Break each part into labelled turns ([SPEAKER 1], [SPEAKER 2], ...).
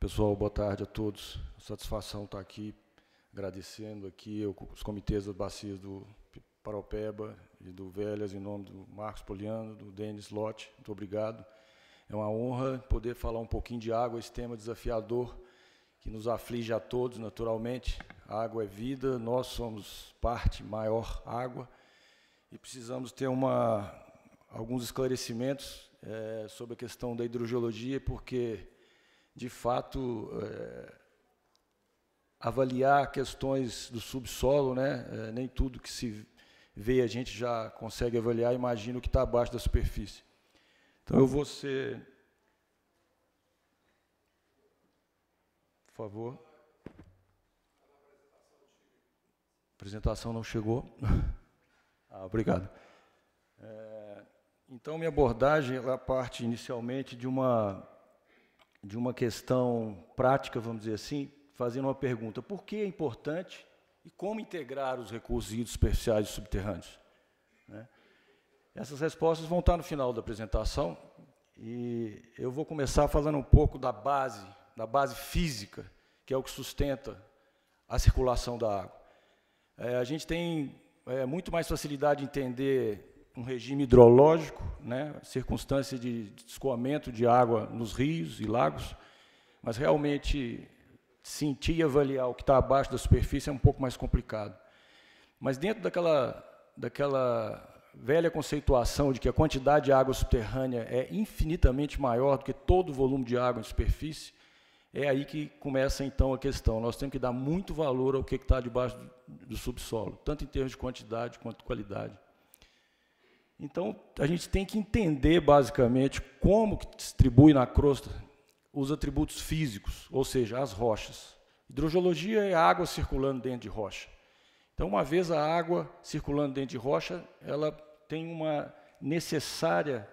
[SPEAKER 1] Pessoal, boa tarde a todos. Satisfação estar aqui, agradecendo aqui os comitês das bacias do Paraupeba e do Velhas, em nome do Marcos Poliano, do Denis Lotti. Muito obrigado. É uma honra poder falar um pouquinho de água, esse tema desafiador que nos aflige a todos, naturalmente. A água é vida, nós somos parte maior água e precisamos ter alguns esclarecimentos sobre a questão da hidrogeologia, porque, de fato, avaliar questões do subsolo, né, nem tudo que se vê a gente já consegue avaliar, imagina o que está abaixo da superfície. Então, eu vou ser... Por favor. A apresentação não chegou. Obrigado. Então, minha abordagem, ela parte inicialmente de uma questão prática, vamos dizer assim, fazendo uma pergunta: por que é importante e como integrar os recursos hídricos superficiais e subterrâneos? Né? Essas respostas vão estar no final da apresentação, e eu vou começar falando um pouco da base física, que é o que sustenta a circulação da água. A gente tem muito mais facilidade de entender um regime hidrológico, né, circunstância de escoamento de água nos rios e lagos, mas realmente sentir e avaliar o que está abaixo da superfície é um pouco mais complicado. Mas dentro daquela velha conceituação de que a quantidade de água subterrânea é infinitamente maior do que todo o volume de água em superfície, é aí que começa, então, a questão. Nós temos que dar muito valor ao que está debaixo do subsolo, tanto em termos de quantidade quanto de qualidade. Então, a gente tem que entender, basicamente, como que distribui na crosta os atributos físicos, ou seja, as rochas. Hidrogeologia é a água circulando dentro de rocha. Então, uma vez a água circulando dentro de rocha, ela tem uma necessária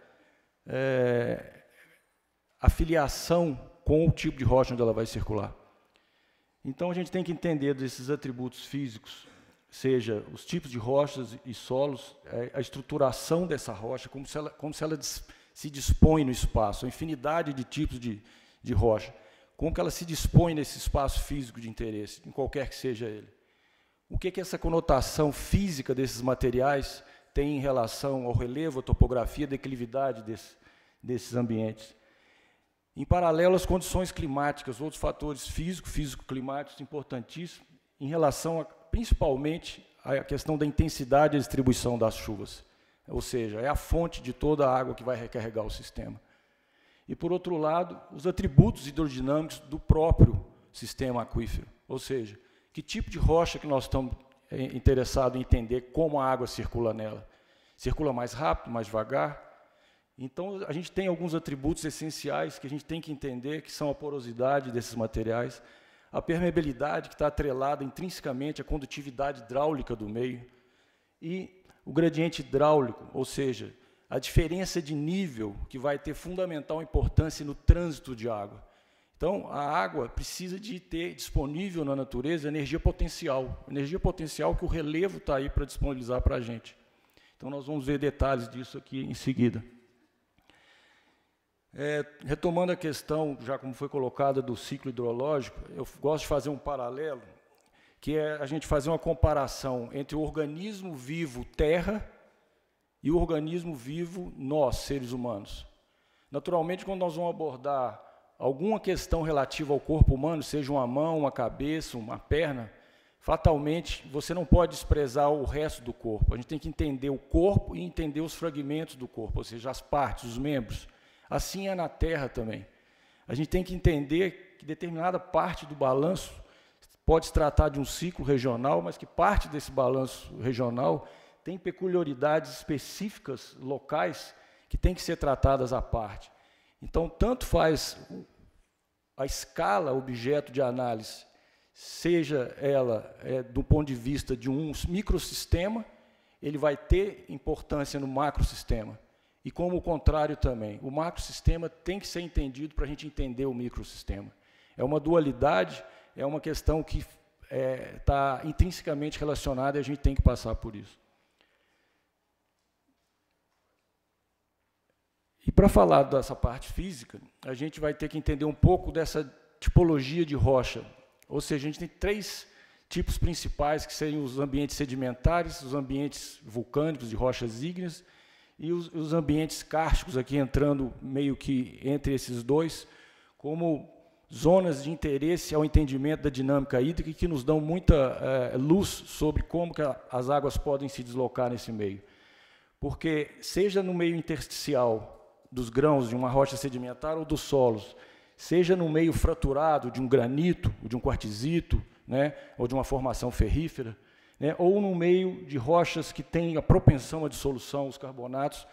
[SPEAKER 1] afiliação com o tipo de rocha onde ela vai circular. Então, a gente tem que entender desses atributos físicos, seja os tipos de rochas e solos, a estruturação dessa rocha, como se ela se dispõe no espaço, a infinidade de tipos de rocha, como que ela se dispõe nesse espaço físico de interesse, em qualquer que seja ele. O que essa conotação física desses materiais tem em relação ao relevo, à topografia, à declividade desses ambientes. Em paralelo, as condições climáticas, outros fatores físico-climáticos importantíssimos, em relação, principalmente, à questão da intensidade e distribuição das chuvas. Ou seja, é a fonte de toda a água que vai recarregar o sistema. E, por outro lado, os atributos hidrodinâmicos do próprio sistema aquífero. Ou seja, que tipo de rocha que nós estamos interessados em entender como a água circula nela. Circula mais rápido, mais devagar? Então, a gente tem alguns atributos essenciais que a gente tem que entender, que são a porosidade desses materiais, a permeabilidade, que está atrelada intrinsecamente à condutividade hidráulica do meio, e o gradiente hidráulico, ou seja, a diferença de nível que vai ter fundamental importância no trânsito de água. Então, a água precisa de ter disponível na natureza energia potencial que o relevo está aí para disponibilizar para a gente. Então, nós vamos ver detalhes disso aqui em seguida. Retomando a questão, já como foi colocada, do ciclo hidrológico, eu gosto de fazer um paralelo, que é a gente fazer uma comparação entre o organismo vivo terra e o organismo vivo nós, seres humanos. Naturalmente, quando nós vamos abordar alguma questão relativa ao corpo humano, seja uma mão, uma cabeça, uma perna, fatalmente, você não pode desprezar o resto do corpo. A gente tem que entender o corpo e entender os fragmentos do corpo, ou seja, as partes, os membros. Assim é na Terra também. A gente tem que entender que determinada parte do balanço pode se tratar de um ciclo regional, mas que parte desse balanço regional tem peculiaridades específicas, locais, que têm que ser tratadas à parte. Então, tanto faz a escala objeto de análise, seja ela do ponto de vista de um microsistema, ele vai ter importância no macrosistema. E como o contrário também. O macrosistema tem que ser entendido para a gente entender o microsistema. É uma dualidade, é uma questão que está intrinsecamente relacionada e a gente tem que passar por isso. E para falar dessa parte física, a gente vai ter que entender um pouco dessa tipologia de rocha. Ou seja, a gente tem 3 tipos principais, que seriam os ambientes sedimentares, os ambientes vulcânicos de rochas ígneas, e os ambientes kársticos, aqui entrando meio que entre esses dois, como zonas de interesse ao entendimento da dinâmica hídrica, que nos dão muita luz sobre como que as águas podem se deslocar nesse meio. Porque, seja no meio intersticial dos grãos de uma rocha sedimentar ou dos solos, seja no meio fraturado de um granito, ou de um quartzito, né, ou de uma formação ferrífera, né, ou no meio de rochas que têm a propensão à dissolução, os carbonatos,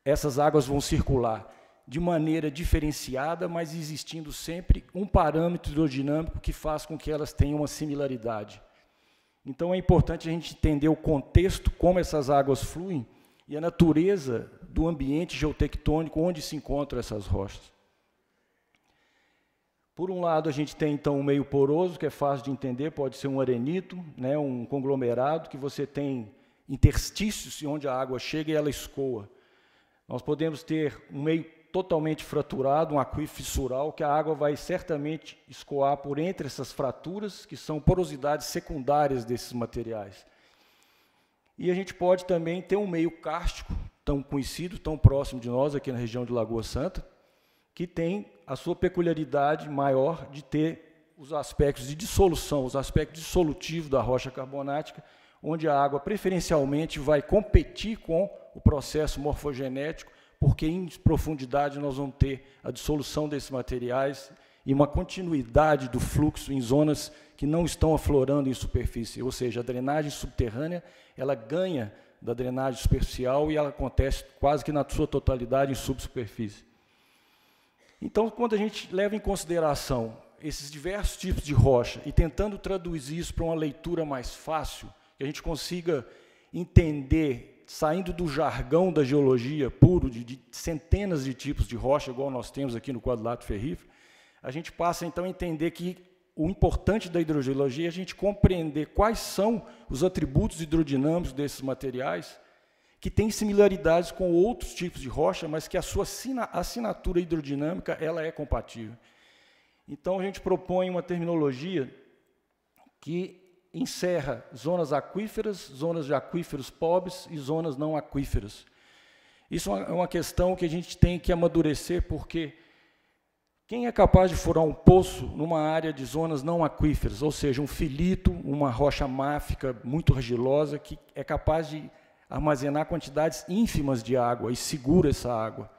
[SPEAKER 1] essas águas vão circular de maneira diferenciada, mas existindo sempre um parâmetro hidrodinâmico que faz com que elas tenham uma similaridade. Então, é importante a gente entender o contexto, como essas águas fluem, e a natureza do ambiente geotectônico onde se encontram essas rochas. Por um lado, a gente tem, então, um meio poroso, que é fácil de entender, pode ser um arenito, né, um conglomerado, que você tem interstícios onde a água chega e ela escoa. Nós podemos ter um meio totalmente fraturado, um aquífero fissural, que a água vai certamente escoar por entre essas fraturas, que são porosidades secundárias desses materiais. E a gente pode também ter um meio kárstico, tão conhecido, tão próximo de nós, aqui na região de Lagoa Santa, que tem a sua peculiaridade maior de ter os aspectos de dissolução, os aspectos dissolutivos da rocha carbonática, onde a água preferencialmente vai competir com o processo morfogenético, porque em profundidade nós vamos ter a dissolução desses materiais e uma continuidade do fluxo em zonas que não estão aflorando em superfície, ou seja, a drenagem subterrânea ela ganha da drenagem superficial e ela acontece quase que na sua totalidade em subsuperfície. Então, quando a gente leva em consideração esses diversos tipos de rocha e tentando traduzir isso para uma leitura mais fácil, que a gente consiga entender, saindo do jargão da geologia puro, de centenas de tipos de rocha, igual nós temos aqui no quadrilátero ferrífero, a gente passa, então, a entender que o importante da hidrogeologia é a gente compreender quais são os atributos hidrodinâmicos desses materiais, que têm similaridades com outros tipos de rocha, mas que a sua assinatura hidrodinâmica ela é compatível. Então, a gente propõe uma terminologia que encerra zonas aquíferas, zonas de aquíferos pobres e zonas não aquíferas. Isso é uma questão que a gente tem que amadurecer, porque quem é capaz de furar um poço numa área de zonas não aquíferas, ou seja, um filito, uma rocha máfica muito argilosa, que é capaz de armazenar quantidades ínfimas de água e segura essa água.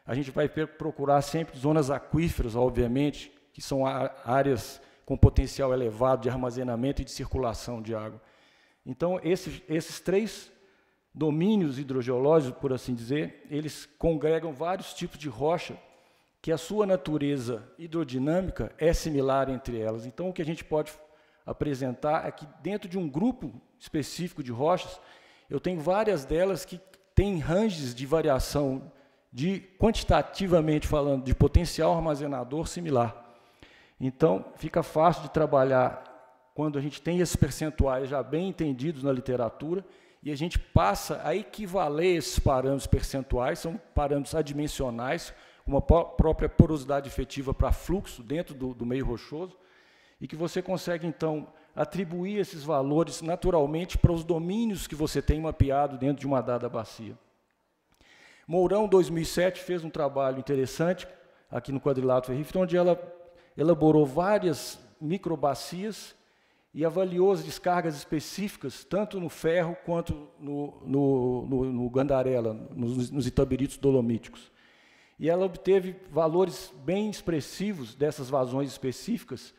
[SPEAKER 1] A gente vai procurar sempre zonas aquíferas, obviamente, que são áreas com potencial elevado de armazenamento e de circulação de água. Então, esses 3 domínios hidrogeológicos, por assim dizer, eles congregam vários tipos de rocha que a sua natureza hidrodinâmica é similar entre elas. Então, o que a gente pode apresentar é que, dentro de um grupo específico de rochas, eu tenho várias delas que têm ranges de variação, quantitativamente falando, de potencial armazenador similar. Então, fica fácil de trabalhar quando a gente tem esses percentuais já bem entendidos na literatura e a gente passa a equivaler esses parâmetros percentuais, são parâmetros adimensionais, uma própria porosidade efetiva para fluxo dentro do meio rochoso, e que você consegue, então, atribuir esses valores naturalmente para os domínios que você tem mapeado dentro de uma dada bacia. Mourão, em 2007, fez um trabalho interessante aqui no quadrilátero ferrífero, onde ela elaborou várias microbacias e avaliou as descargas específicas, tanto no ferro quanto no Gandarela, nos itabiritos dolomíticos. E ela obteve valores bem expressivos dessas vazões específicas,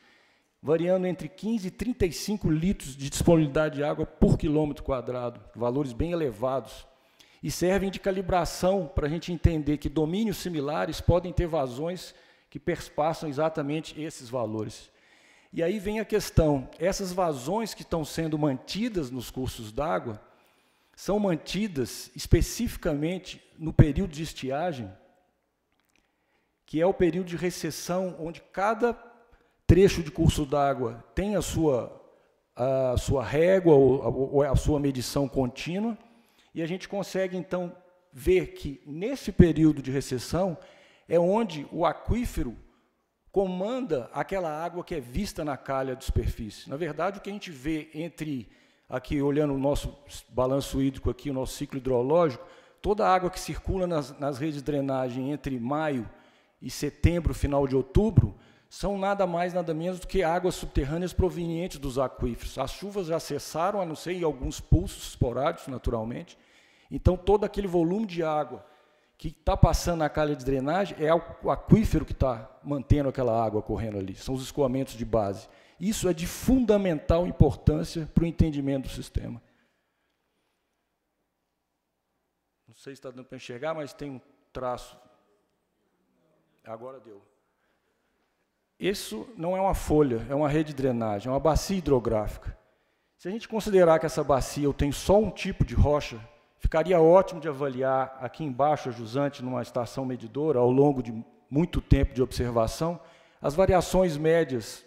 [SPEAKER 1] variando entre 15 e 35 litros de disponibilidade de água por quilômetro quadrado, valores bem elevados, e servem de calibração para a gente entender que domínios similares podem ter vazões que perspassam exatamente esses valores. E aí vem a questão, essas vazões que estão sendo mantidas nos cursos d'água, são mantidas especificamente no período de estiagem, que é o período de recessão, onde cada trecho de curso d'água tem a sua régua ou a sua medição contínua, e a gente consegue, então, ver que, nesse período de recessão, é onde o aquífero comanda aquela água que é vista na calha de superfície. Na verdade, o que a gente vê aqui olhando o nosso balanço hídrico, aqui, o nosso ciclo hidrológico, toda a água que circula nas redes de drenagem entre maio e setembro, final de outubro, são nada mais, nada menos do que águas subterrâneas provenientes dos aquíferos. As chuvas já cessaram, a não ser em alguns pulsos esporádicos, naturalmente. Então, todo aquele volume de água que está passando na calha de drenagem é o aquífero que está mantendo aquela água correndo ali. São os escoamentos de base. Isso é de fundamental importância para o entendimento do sistema. Não sei se está dando para enxergar, mas tem um traço. Agora deu. Isso não é uma folha, é uma rede de drenagem, é uma bacia hidrográfica. Se a gente considerar que essa bacia eu tenho só um tipo de rocha, ficaria ótimo de avaliar aqui embaixo, a jusante, numa estação medidora, ao longo de muito tempo de observação, as variações médias,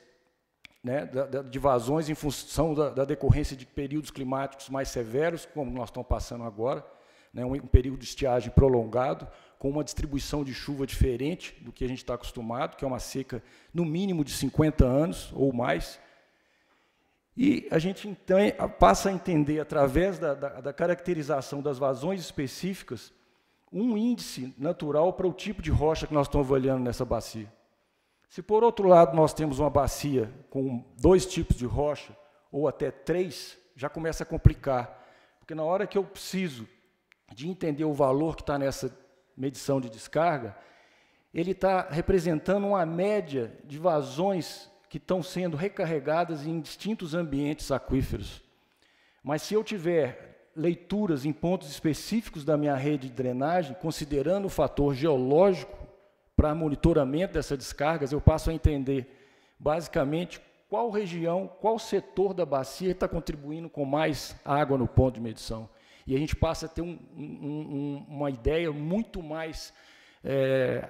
[SPEAKER 1] né, de vazões em função da decorrência de períodos climáticos mais severos, como nós estamos passando agora, né, um período de estiagem prolongado, com uma distribuição de chuva diferente do que a gente está acostumado, que é uma seca no mínimo de 50 anos ou mais. E a gente então passa a entender, através da caracterização das vazões específicas, um índice natural para o tipo de rocha que nós estamos avaliando nessa bacia. Se, por outro lado, nós temos uma bacia com 2 tipos de rocha, ou até 3, já começa a complicar. Porque na hora que eu preciso de entender o valor que está nessa medição de descarga, ele está representando uma média de vazões que estão sendo recarregadas em distintos ambientes aquíferos. Mas se eu tiver leituras em pontos específicos da minha rede de drenagem, considerando o fator geológico para monitoramento dessas descargas, eu passo a entender, basicamente, qual região, qual setor da bacia está contribuindo com mais água no ponto de medição. E a gente passa a ter uma ideia muito mais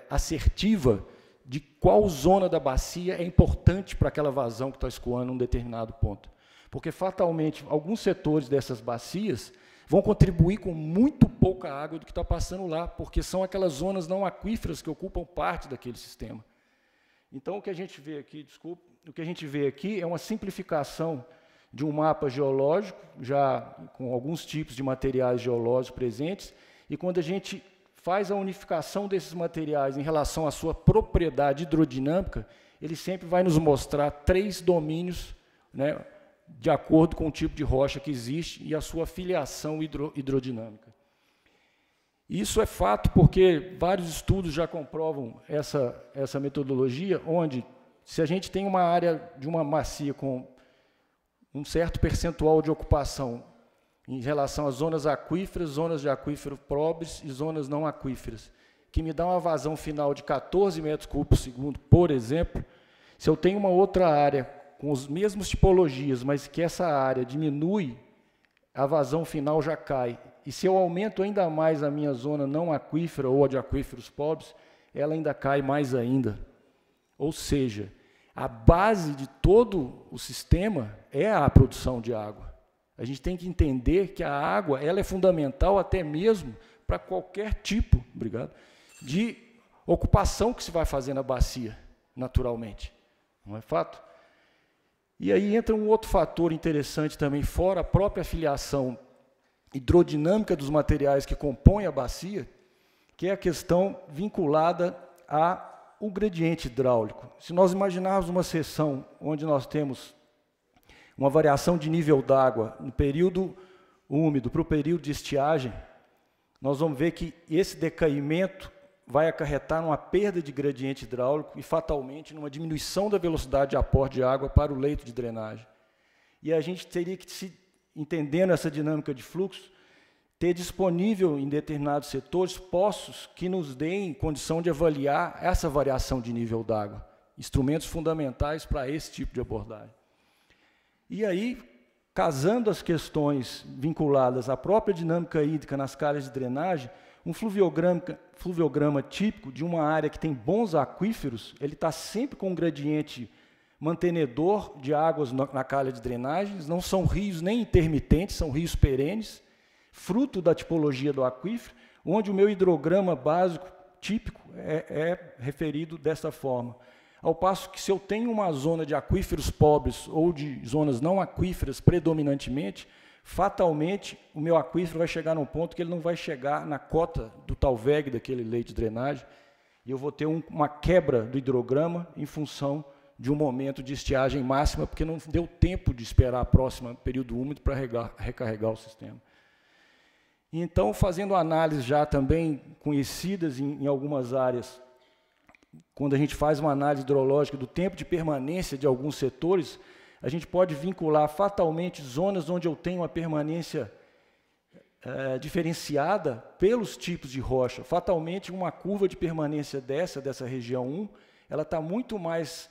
[SPEAKER 1] assertiva de qual zona da bacia é importante para aquela vazão que está escoando em um determinado ponto. Porque, fatalmente, alguns setores dessas bacias vão contribuir com muito pouca água do que está passando lá, porque são aquelas zonas não aquíferas que ocupam parte daquele sistema. Então, o que a gente vê aqui, o que a gente vê aqui é uma simplificação de um mapa geológico, já com alguns tipos de materiais geológicos presentes, e quando a gente faz a unificação desses materiais em relação à sua propriedade hidrodinâmica, ele sempre vai nos mostrar 3 domínios, né, de acordo com o tipo de rocha que existe e a sua filiação hidrodinâmica. Isso é fato porque vários estudos já comprovam essa metodologia, onde, se a gente tem uma área de uma bacia com um certo percentual de ocupação em relação às zonas aquíferas, zonas de aquífero pobres e zonas não aquíferas, que me dá uma vazão final de 14 metros cúbicos por segundo, por exemplo, se eu tenho uma outra área com as mesmas tipologias, mas que essa área diminui, a vazão final já cai. E se eu aumento ainda mais a minha zona não aquífera ou a de aquíferos pobres, ela ainda cai mais ainda. Ou seja, a base de todo o sistema é a produção de água. A gente tem que entender que a água ela é fundamental até mesmo para qualquer tipo, de ocupação que se vai fazer na bacia, naturalmente. Não é fato? E aí entra um outro fator interessante também, fora a própria filiação hidrodinâmica dos materiais que compõem a bacia, que é a questão vinculada ao gradiente hidráulico. Se nós imaginarmos uma seção onde nós temos uma variação de nível d'água no período úmido para o período de estiagem, nós vamos ver que esse decaimento vai acarretar numa perda de gradiente hidráulico e, fatalmente, numa diminuição da velocidade de aporte de água para o leito de drenagem. E a gente teria que, entendendo essa dinâmica de fluxo, ter disponível em determinados setores poços que nos deem condição de avaliar essa variação de nível d'água, instrumentos fundamentais para esse tipo de abordagem. E aí, casando as questões vinculadas à própria dinâmica hídrica nas calhas de drenagem, um fluviograma típico de uma área que tem bons aquíferos, ele está sempre com um gradiente mantenedor de águas na calha de drenagem, não são rios nem intermitentes, são rios perenes, fruto da tipologia do aquífero, onde o meu hidrograma básico típico é referido dessa forma. Ao passo que, se eu tenho uma zona de aquíferos pobres ou de zonas não aquíferas predominantemente, fatalmente o meu aquífero vai chegar num ponto que ele não vai chegar na cota do tal VEG, daquele leito de drenagem, e eu vou ter uma quebra do hidrograma em função de um momento de estiagem máxima, porque não deu tempo de esperar a próxima período úmido para recarregar o sistema. Então, fazendo análises já também conhecidas em algumas áreas, quando a gente faz uma análise hidrológica do tempo de permanência de alguns setores, a gente pode vincular fatalmente zonas onde eu tenho uma permanência diferenciada pelos tipos de rocha. Fatalmente, uma curva de permanência dessa região 1, ela está muito mais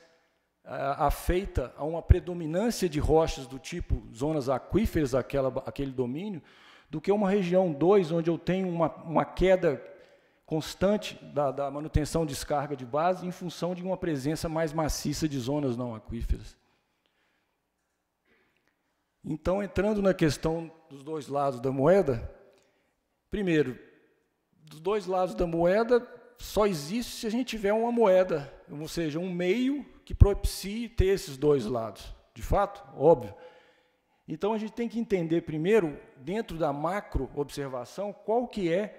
[SPEAKER 1] afeita a uma predominância de rochas do tipo zonas aquíferas, aquele domínio, do que uma região 2, onde eu tenho uma queda constante da manutenção de descarga de base em função de uma presença mais maciça de zonas não aquíferas. Então, entrando na questão dos dois lados da moeda, primeiro, dos dois lados da moeda só existe se a gente tiver uma moeda, ou seja, um meio que propicie ter esses dois lados. De fato, óbvio. Então, a gente tem que entender primeiro, dentro da macro observação, qual que é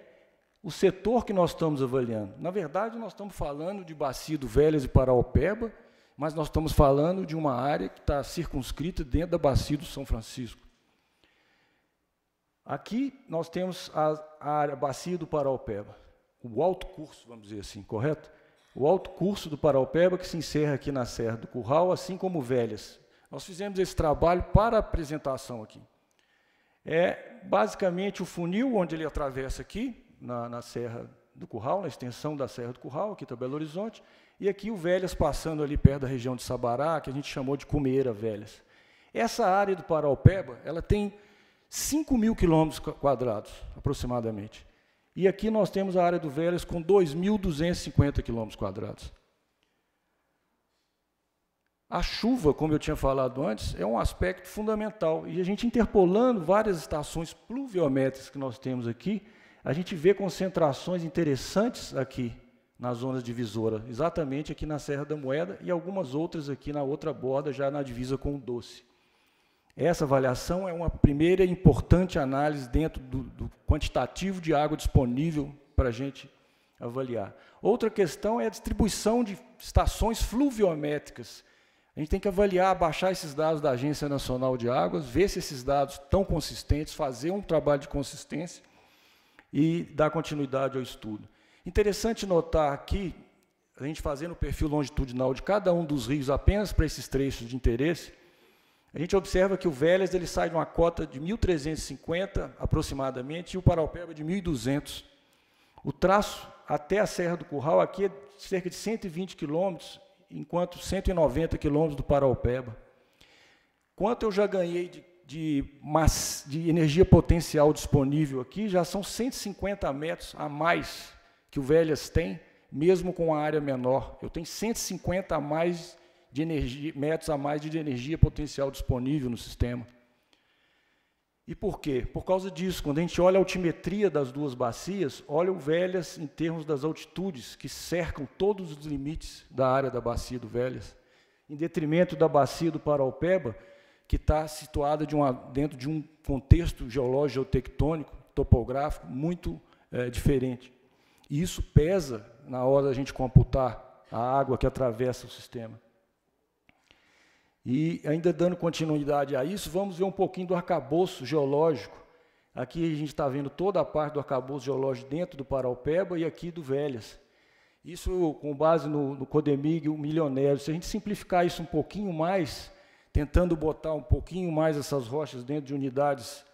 [SPEAKER 1] o setor que nós estamos avaliando. Na verdade, nós estamos falando de Bacia do Velhas e Paraopeba, mas nós estamos falando de uma área que está circunscrita dentro da Bacia do São Francisco. Aqui nós temos a área Bacia do Paraopeba, o alto curso, vamos dizer assim, correto? O alto curso do Paraopeba, que se encerra aqui na Serra do Curral, assim como Velhas. Nós fizemos esse trabalho para a apresentação aqui. É basicamente o funil onde ele atravessa aqui, na Serra do Curral, na extensão da Serra do Curral, aqui está Belo Horizonte, e aqui o Velhas passando ali perto da região de Sabará, que a gente chamou de Cumeira Velhas. Essa área do Paraopeba, ela tem 5.000 quilômetros quadrados, aproximadamente. E aqui nós temos a área do Velhas com 2.250 quilômetros quadrados. A chuva, como eu tinha falado antes, é um aspecto fundamental. E a gente interpolando várias estações pluviométricas que nós temos aqui, a gente vê concentrações interessantes aqui nas zonas divisoras, exatamente aqui na Serra da Moeda e algumas outras aqui na outra borda, já na divisa com o Doce. Essa avaliação é uma primeira importante análise dentro do quantitativo de água disponível para a gente avaliar. Outra questão é a distribuição de estações fluviométricas. A gente tem que avaliar, baixar esses dados da Agência Nacional de Águas, ver se esses dados estão consistentes, fazer um trabalho de consistência e dar continuidade ao estudo. Interessante notar aqui, a gente fazendo o perfil longitudinal de cada um dos rios apenas para esses trechos de interesse, a gente observa que o Velhas ele sai de uma cota de 1.350 aproximadamente e o Paraopeba de 1.200. O traço até a Serra do Curral aqui é cerca de 120 quilômetros, enquanto 190 quilômetros do Paraopeba. Quanto eu já ganhei de energia potencial disponível aqui, já são 150 metros a mais que o Velhas tem, mesmo com a área menor. Eu tenho 150 metros a mais de energia potencial disponível no sistema. E por quê? Por causa disso, quando a gente olha a altimetria das duas bacias, olha o Velhas em termos das altitudes que cercam todos os limites da área da Bacia do Velhas, em detrimento da Bacia do Paraopeba, que está situada dentro de um contexto geológico, geotectônico, topográfico, muito diferente. E isso pesa na hora da gente computar a água que atravessa o sistema. E ainda dando continuidade a isso, vamos ver um pouquinho do arcabouço geológico. Aqui a gente está vendo toda a parte do arcabouço geológico dentro do Paraopeba e aqui do Velhas. Isso com base no Codemig, o milionário. Se a gente simplificar isso um pouquinho mais, tentando botar um pouquinho mais essas rochas dentro de unidades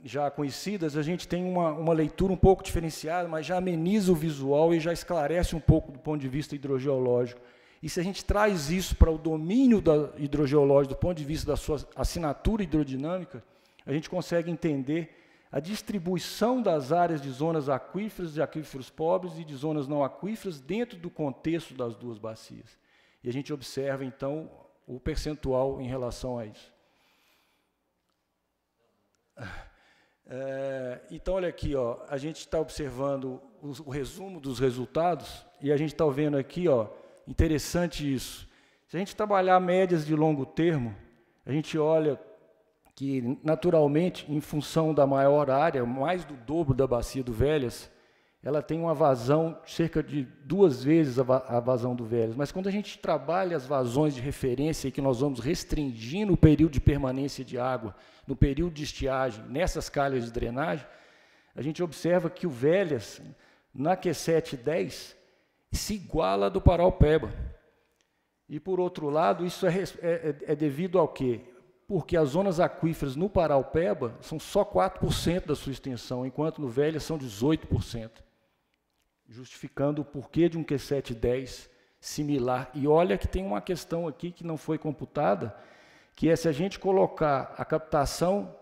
[SPEAKER 1] já conhecidas, a gente tem uma leitura um pouco diferenciada, mas já ameniza o visual e já esclarece um pouco do ponto de vista hidrogeológico. E se a gente traz isso para o domínio hidrogeológico, do ponto de vista da sua assinatura hidrodinâmica, a gente consegue entender a distribuição das áreas de zonas aquíferas, de aquíferos pobres e de zonas não aquíferas dentro do contexto das duas bacias. E a gente observa, então, o percentual em relação a isso. Então, olha aqui, ó, a gente está observando o resumo dos resultados e a gente está vendo aqui, ó, interessante isso. Se a gente trabalhar médias de longo termo, a gente olha que, naturalmente, em função da maior área, mais do dobro da bacia do Velhas, ela tem uma vazão cerca de 2 vezes a vazão do Velhas. Mas quando a gente trabalha as vazões de referência, que nós vamos restringindo o período de permanência de água, no período de estiagem, nessas calhas de drenagem, a gente observa que o Velhas, na Q710, se iguala do Paraupeba. E, por outro lado, isso é devido ao quê? Porque as zonas aquíferas no Paraupeba são só 4% da sua extensão, enquanto no Velhas são 18%. Justificando o porquê de um Q710 similar. E olha que tem uma questão aqui que não foi computada, que é se a gente colocar a captação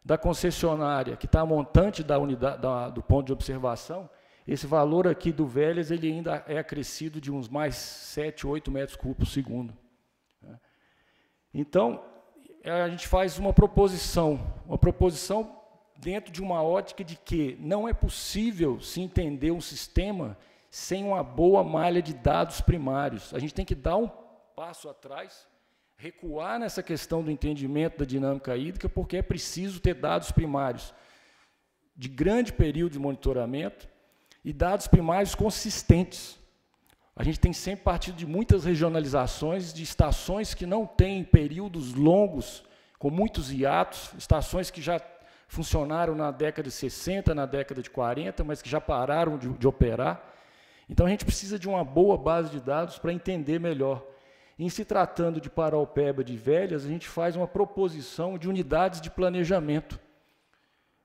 [SPEAKER 1] da concessionária, que está a montante da unidade, do ponto de observação, esse valor aqui do Velhas ele ainda é acrescido de uns mais 7, 8 metros cúbicos por segundo. Então, a gente faz uma proposição dentro de uma ótica de que não é possível se entender um sistema sem uma boa malha de dados primários. A gente tem que dar um passo atrás, recuar nessa questão do entendimento da dinâmica hídrica, porque é preciso ter dados primários de grande período de monitoramento e dados primários consistentes. A gente tem sempre partido de muitas regionalizações, de estações que não têm períodos longos, com muitos hiatos, estações que já funcionaram na década de 60, na década de 40, mas que já pararam de operar. Então, a gente precisa de uma boa base de dados para entender melhor. Em se tratando de Paraupeba de Velhas, a gente faz uma proposição de unidades de planejamento.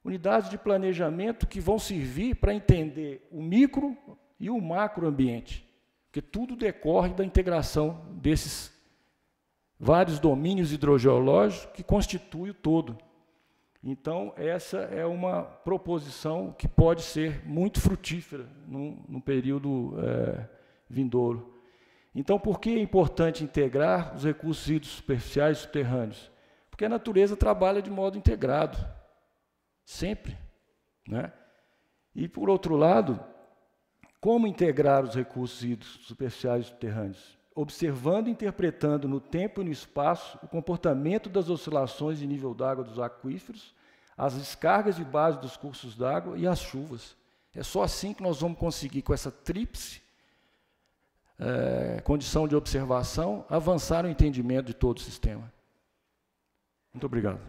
[SPEAKER 1] Unidades de planejamento que vão servir para entender o micro e o macroambiente, porque tudo decorre da integração desses vários domínios hidrogeológicos que constituem o todo. Então, essa é uma proposição que pode ser muito frutífera num período vindouro. Então, por que é importante integrar os recursos hídricos superficiais e subterrâneos? Porque a natureza trabalha de modo integrado, sempre, né? E, por outro lado, como integrar os recursos hídricos superficiais e subterrâneos? Observando e interpretando no tempo e no espaço o comportamento das oscilações de nível d'água dos aquíferos, as descargas de base dos cursos d'água e as chuvas. É só assim que nós vamos conseguir, com essa tríplice condição de observação, avançar no entendimento de todo o sistema. Muito obrigado.